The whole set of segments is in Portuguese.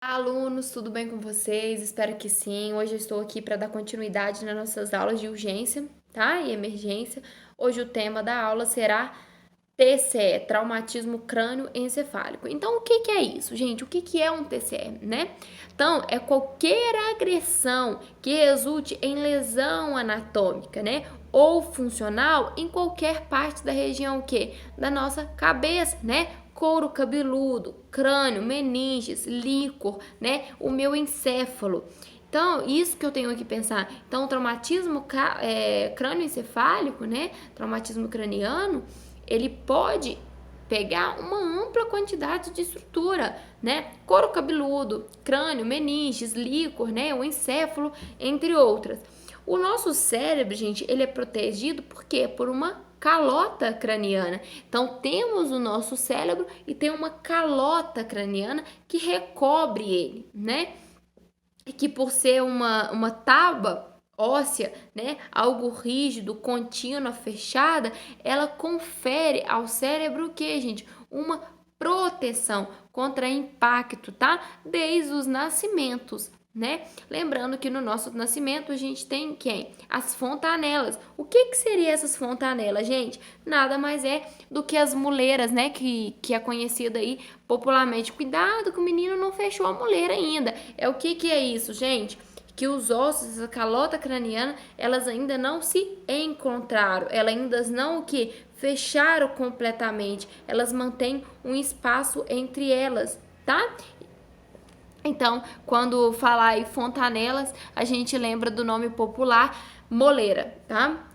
Alunos, tudo bem com vocês? Espero que sim. Hoje eu estou aqui para dar continuidade nas nossas aulas de urgência, tá? E emergência. Hoje o tema da aula será TCE, traumatismo crânioencefálico. Então, o que que é isso, gente? O que que é um TCE, né? Então, é qualquer agressão que resulte em lesão anatômica, né? Ou funcional em qualquer parte da região o quê? Da nossa cabeça, né? Couro cabeludo, crânio, meninges, líquor, né? O meu encéfalo. Então, isso que eu tenho que pensar. Então, o traumatismo crânioencefálico, né? Traumatismo craniano, ele pode pegar uma ampla quantidade de estrutura, né? Couro cabeludo, crânio, meninges, líquor, né? O encéfalo, entre outras. O nosso cérebro, gente, ele é protegido por quê? Por uma calota craniana. Então, temos o nosso cérebro e tem uma calota craniana que recobre ele, né? E que por ser uma tábua óssea, né, algo rígido, contínua, fechada, ela confere ao cérebro o que, gente? Uma proteção contra impacto, tá? Desde os nascimentos, né? Lembrando que no nosso nascimento a gente tem quem? As fontanelas. O que seria essas fontanelas, gente? Nada mais é do que as muleiras, né? Que é conhecida aí popularmente. Cuidado que o menino não fechou a muleira ainda. É o que é isso, gente? Que os ossos, essa calota craniana, elas ainda não se encontraram, elas ainda não o que fecharam completamente, elas mantêm um espaço entre elas, tá? Então, quando falar em fontanelas, a gente lembra do nome popular moleira, tá?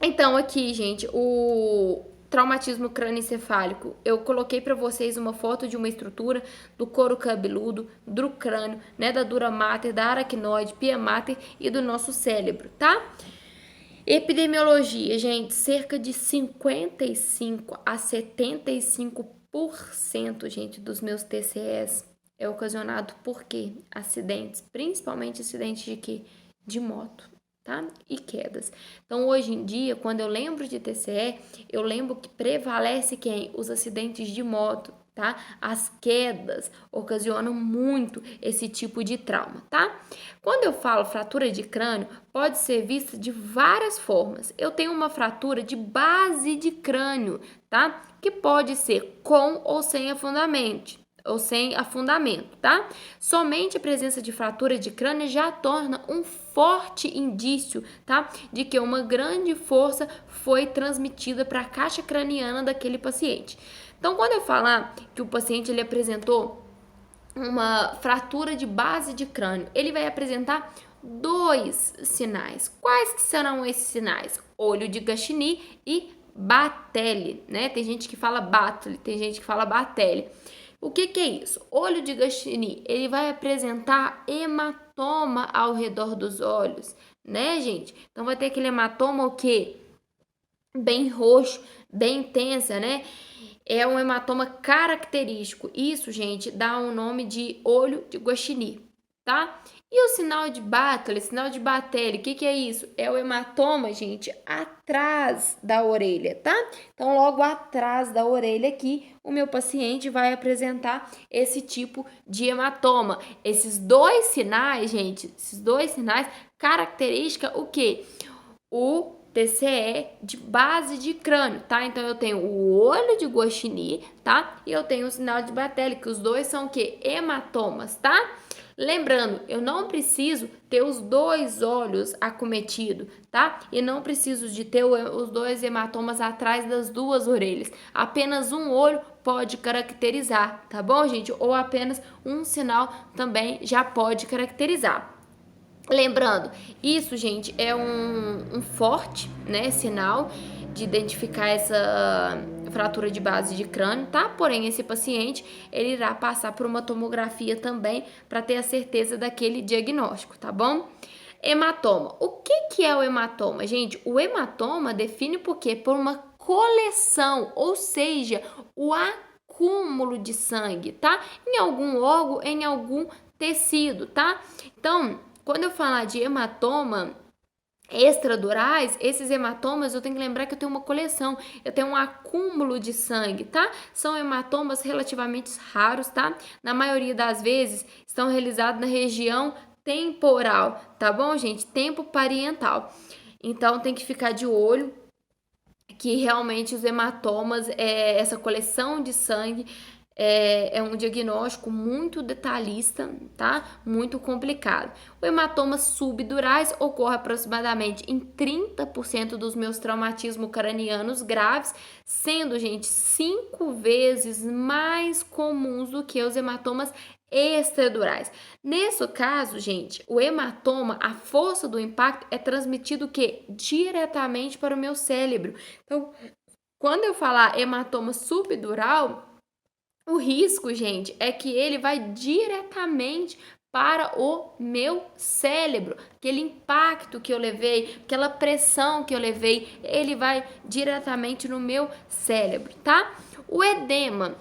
Então, aqui, gente, o traumatismo crânioencefálico, eu coloquei para vocês uma foto de uma estrutura do couro cabeludo, do crânio, né, da dura mater, da aracnoide, pia mater e do nosso cérebro, tá? Epidemiologia, gente, cerca de 55 a 75%, gente, dos meus TCEs é ocasionado por quê? Acidentes, principalmente acidentes de quê? De moto, tá? E quedas. Então, hoje em dia, quando eu lembro de TCE, eu lembro que prevalece quem? Os acidentes de moto, tá? As quedas ocasionam muito esse tipo de trauma, tá? Quando eu falo fratura de crânio, pode ser vista de várias formas. Eu tenho uma fratura de base de crânio, tá? Que pode ser com ou sem afundamento, tá? Somente a presença de fratura de crânio já torna um forte indício, tá? De que uma grande força foi transmitida para a caixa craniana daquele paciente. Então, quando eu falar que o paciente ele apresentou uma fratura de base de crânio, ele vai apresentar dois sinais. Quais que serão esses sinais? Olho de Gachini e Batelli, né? Tem gente que fala Batelli, tem gente que fala Batelli. O que é isso? Olho de Gachini, ele vai apresentar hematoma ao redor dos olhos, né, gente? Então vai ter aquele hematoma o quê? Bem roxo, bem intensa, né? É um hematoma característico. Isso, gente, dá um nome de olho de guaxinim, tá? E o sinal de Batelli, sinal de Batelli, o que é isso? É o hematoma, gente, atrás da orelha, tá? Então, logo atrás da orelha aqui, o meu paciente vai apresentar esse tipo de hematoma. Esses dois sinais, gente, esses dois sinais, característica o quê? O TCE de base de crânio, tá? Então eu tenho o olho de Goscinny, tá? E eu tenho o sinal de Batelli, que os dois são o quê? Hematomas, tá? Lembrando, eu não preciso ter os dois olhos acometidos, tá? E não preciso de ter os dois hematomas atrás das duas orelhas. Apenas um olho pode caracterizar, tá bom, gente? Ou apenas um sinal também já pode caracterizar. Lembrando, isso, gente, é um forte, né, sinal de identificar essa fratura de base de crânio, tá? Porém, esse paciente, ele irá passar por uma tomografia também para ter a certeza daquele diagnóstico, tá bom? Hematoma. O que é o hematoma, gente? O hematoma define por quê? Por uma coleção, ou seja, o acúmulo de sangue, tá? Em algum órgão, em algum tecido, tá? Então, quando eu falar de hematoma, extradurais, esses hematomas, eu tenho que lembrar que eu tenho uma coleção, eu tenho um acúmulo de sangue, tá? São hematomas relativamente raros, tá? Na maioria das vezes, estão realizados na região temporal, tá bom, gente? Tempo parietal. Então, tem que ficar de olho que realmente os hematomas, essa coleção de sangue, é um diagnóstico muito detalhista, tá? Muito complicado. O hematoma subdurais ocorre aproximadamente em 30% dos meus traumatismos cranianos graves, sendo, gente, 5 vezes mais comuns do que os hematomas extradurais. Nesse caso, gente, o hematoma, a força do impacto é transmitido o quê? Diretamente para o meu cérebro. Então, quando eu falar hematoma subdural, o risco, gente, é que ele vai diretamente para o meu cérebro. Aquele impacto que eu levei, aquela pressão que eu levei, ele vai diretamente no meu cérebro, tá? O edema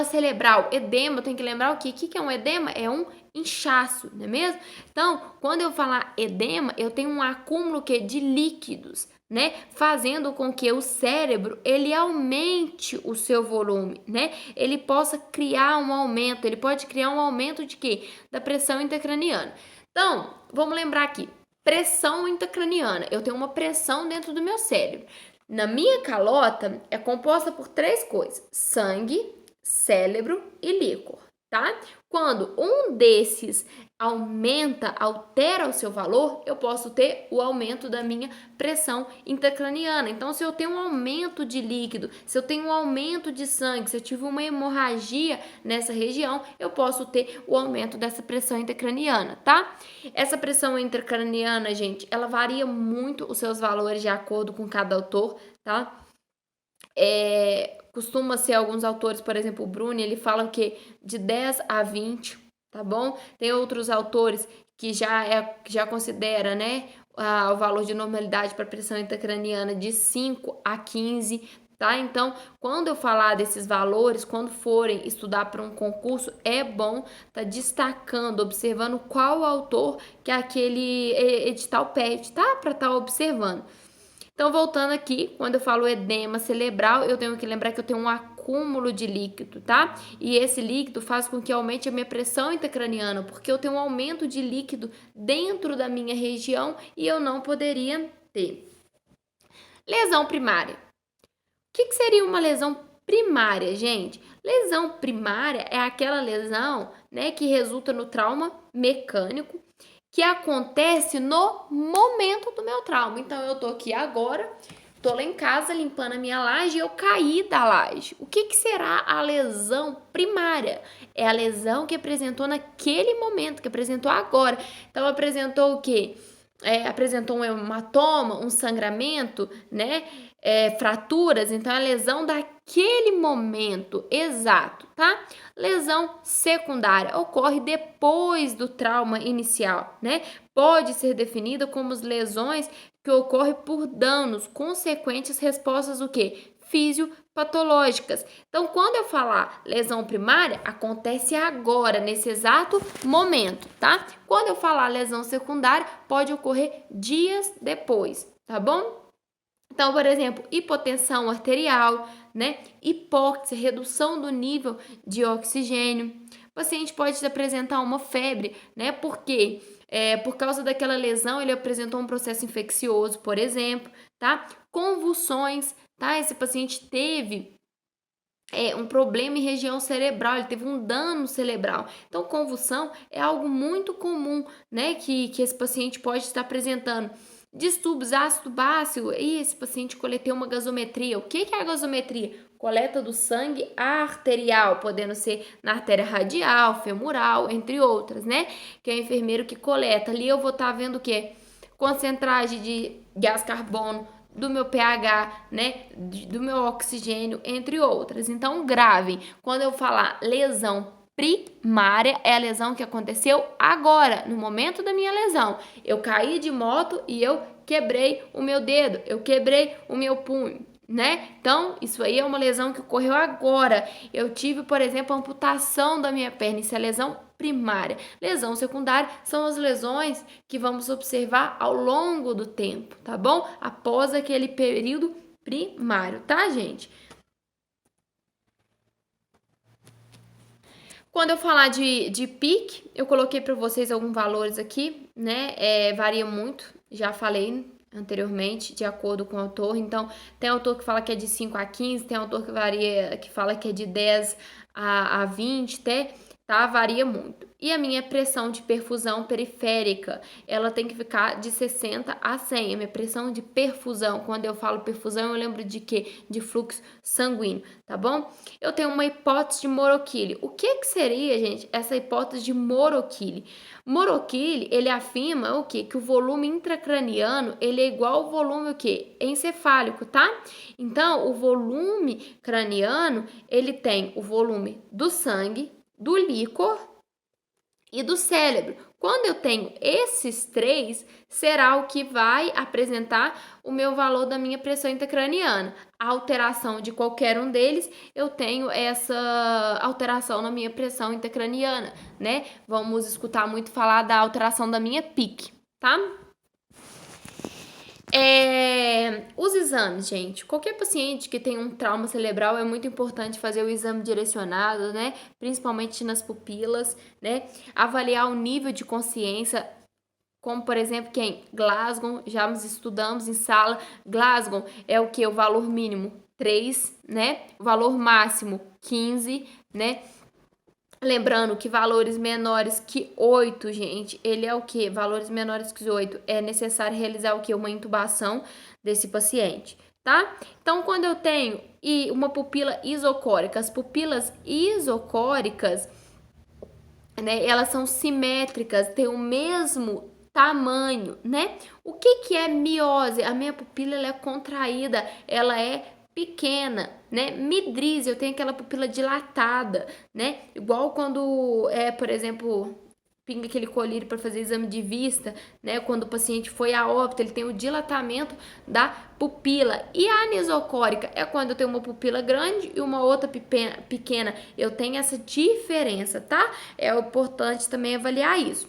cerebral. Edema, tem que lembrar o quê? O que é um edema? É um inchaço, não é mesmo? Então, quando eu falar edema, eu tenho um acúmulo de líquidos, né? Fazendo com que o cérebro, ele aumente o seu volume, né? Ele possa criar um aumento, ele pode criar um aumento de quê? Da pressão intracraniana. Então, vamos lembrar aqui, pressão intracraniana. Eu tenho uma pressão dentro do meu cérebro. Na minha calota, é composta por 3 coisas: sangue, cérebro e líquor, tá? Quando um desses altera o seu valor, eu posso ter o aumento da minha pressão intracraniana. Então, se eu tenho um aumento de líquido, se eu tenho um aumento de sangue, se eu tive uma hemorragia nessa região, eu posso ter o aumento dessa pressão intracraniana, tá? Essa pressão intracraniana, gente, ela varia muito os seus valores de acordo com cada autor, tá? Costuma ser alguns autores, por exemplo, o Bruni, ele fala que de 10 a 20, tá bom? Tem outros autores que já considera, né, o valor de normalidade para pressão intracraniana de 5 a 15, tá? Então, quando eu falar desses valores, quando forem estudar para um concurso, é bom tá destacando, observando qual autor que aquele edital pede, tá? Para estar observando. Então, voltando aqui, quando eu falo edema cerebral, eu tenho que lembrar que eu tenho um acúmulo de líquido, tá? E esse líquido faz com que aumente a minha pressão intracraniana, porque eu tenho um aumento de líquido dentro da minha região e eu não poderia ter. Lesão primária. O que seria uma lesão primária, gente? Lesão primária é aquela lesão, né, que resulta no trauma mecânico, que acontece no momento do meu trauma. Então, eu tô aqui agora, tô lá em casa limpando a minha laje e eu caí da laje. O que será a lesão primária? É a lesão que apresentou naquele momento, que apresentou agora. Então, apresentou o quê? Apresentou um hematoma, um sangramento, né? Fraturas, então é a lesão daquele momento exato, tá? Lesão secundária ocorre depois do trauma inicial, né? Pode ser definida como as lesões que ocorrem por danos consequentes respostas o quê? Fisiopatológicas. Então, quando eu falar lesão primária, acontece agora, nesse exato momento, tá? Quando eu falar lesão secundária, pode ocorrer dias depois, tá bom? Então, por exemplo, hipotensão arterial, né? Hipóxia, redução do nível de oxigênio. O paciente pode apresentar uma febre, né? Porque por causa daquela lesão, ele apresentou um processo infeccioso, por exemplo, tá? Convulsões, tá? Esse paciente teve um problema em região cerebral, ele teve um dano cerebral. Então, convulsão é algo muito comum, né? Que esse paciente pode estar apresentando. Distúrbios ácido básico, e esse paciente coleteu uma gasometria. O que é a gasometria? Coleta do sangue arterial, podendo ser na artéria radial, femoral, entre outras, né? Que é o enfermeiro que coleta. Ali eu vou estar vendo o quê? Concentragem de gás carbono, do meu pH, né? Do meu oxigênio, entre outras. Então, gravem. Quando eu falar lesão primária, é a lesão que aconteceu agora, no momento da minha lesão. Eu caí de moto e eu quebrei o meu dedo, eu quebrei o meu punho. né? Então, isso aí é uma lesão que ocorreu agora. Eu tive, por exemplo, a amputação da minha perna, isso é lesão primária. Lesão secundária são as lesões que vamos observar ao longo do tempo, tá bom? Após aquele período primário, tá, gente? Quando eu falar de pique, eu coloquei para vocês alguns valores aqui, né? Varia muito, já falei anteriormente, de acordo com o autor. Então, tem autor que fala que é de 5 a 15, tem autor que varia, que fala que é de 10 a 20, até, tá? Varia muito. E a minha pressão de perfusão periférica, ela tem que ficar de 60 a 100. A minha pressão de perfusão, quando eu falo perfusão, eu lembro de quê? De fluxo sanguíneo, tá bom? Eu tenho uma hipótese de Morokili. O que seria, gente, essa hipótese de Morokili? Morokili, ele afirma o quê? Que o volume intracraniano, ele é igual ao volume o quê? Encefálico, tá? Então, o volume craniano, ele tem o volume do sangue, do líquor e do cérebro. Quando eu tenho esses três, será o que vai apresentar o meu valor da minha pressão intracraniana. A alteração de qualquer um deles, eu tenho essa alteração na minha pressão intracraniana, né? Vamos escutar muito falar da alteração da minha PIC, tá? Os exames, gente. Qualquer paciente que tem um trauma cerebral é muito importante fazer o exame direcionado, né? Principalmente nas pupilas, né? Avaliar o nível de consciência, como por exemplo quem? Glasgow, já nos estudamos em sala. Glasgow é o que? O valor mínimo 3, né? O valor máximo 15, né? Lembrando que valores menores que 8, gente, ele é o que? Valores menores que 8, é necessário realizar o que? Uma intubação desse paciente, tá? Então, quando eu tenho uma pupila isocórica, as pupilas isocóricas, né, elas são simétricas, têm o mesmo tamanho, né? O que é miose? A minha pupila ela é contraída, ela é pequena, né? Midríase, eu tenho aquela pupila dilatada, né? Igual quando por exemplo, pinga aquele colírio para fazer exame de vista, né? Quando o paciente foi a óbito, ele tem o dilatamento da pupila. E a anisocórica é quando eu tenho uma pupila grande e uma outra pequena. Eu tenho essa diferença, tá? É importante também avaliar isso.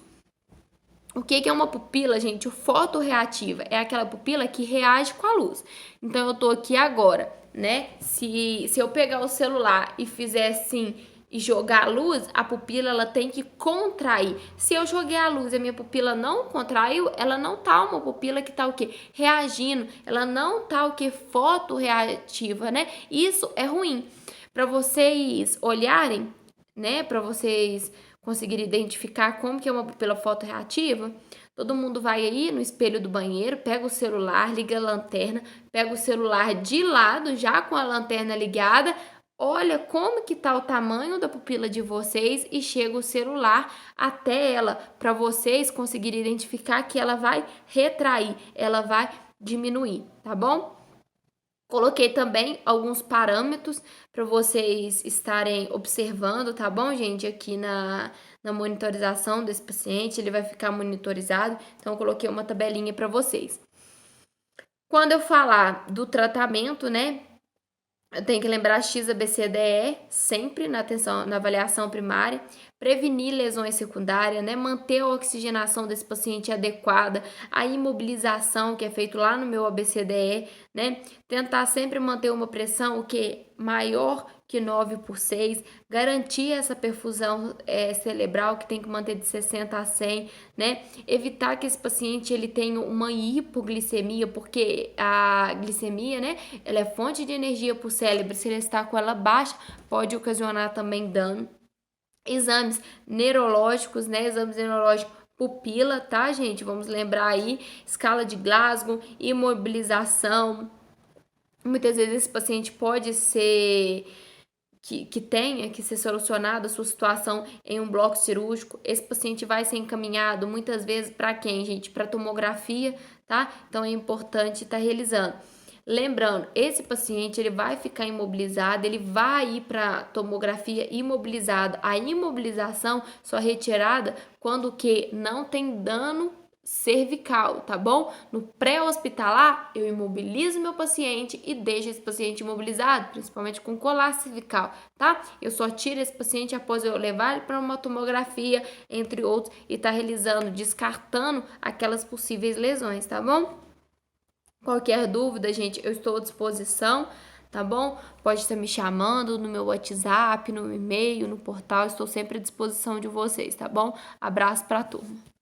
O que é uma pupila, gente? O fotorreativa é aquela pupila que reage com a luz. Então, eu tô aqui agora, né? Se eu pegar o celular e fizer assim e jogar a luz, a pupila ela tem que contrair. Se eu joguei a luz e a minha pupila não contraiu, ela não tá uma pupila que tá o quê? Reagindo. Ela não tá o quê? Fotorreativa, né? Isso é ruim. Para vocês olharem, né? Para vocês conseguir identificar como que é uma pupila fotorreativa, todo mundo vai aí no espelho do banheiro, pega o celular, liga a lanterna, pega o celular de lado, já com a lanterna ligada, olha como que tá o tamanho da pupila de vocês e chega o celular até ela, para vocês conseguirem identificar que ela vai retrair, ela vai diminuir, tá bom? Coloquei também alguns parâmetros para vocês estarem observando, tá bom, gente? Aqui na monitorização desse paciente, ele vai ficar monitorizado. Então, eu coloquei uma tabelinha para vocês. Quando eu falar do tratamento, né? Eu tenho que lembrar XABCDE sempre na atenção, na avaliação primária, prevenir lesões secundárias, né? Manter a oxigenação desse paciente adequada, a imobilização que é feito lá no meu ABCDE, né? Tentar sempre manter uma pressão o que maior que 9/6, garantir essa perfusão cerebral que tem que manter de 60 a 100, né? Evitar que esse paciente ele tenha uma hipoglicemia, porque a glicemia, né, ela é fonte de energia para o cérebro. Se ele está com ela baixa, pode ocasionar também dano. Exames neurológicos, né? Exames neurológicos pupila, tá, gente? Vamos lembrar aí, escala de Glasgow, imobilização. Muitas vezes esse paciente pode ser que tenha que ser solucionada a sua situação em um bloco cirúrgico. Esse paciente vai ser encaminhado muitas vezes para quem, gente? Para tomografia, tá? Então é importante estar realizando. Lembrando, esse paciente ele vai ficar imobilizado, ele vai ir para tomografia imobilizado. A imobilização só é retirada quando o que não tem dano cervical, tá bom? No pré-hospitalar, eu imobilizo meu paciente e deixo esse paciente imobilizado, principalmente com colar cervical, tá? Eu só tiro esse paciente após eu levar ele para uma tomografia, entre outros, e tá realizando, descartando aquelas possíveis lesões, tá bom? Qualquer dúvida, gente, eu estou à disposição, tá bom? Pode estar me chamando no meu WhatsApp, no e-mail, no portal, estou sempre à disposição de vocês, tá bom? Abraço pra turma.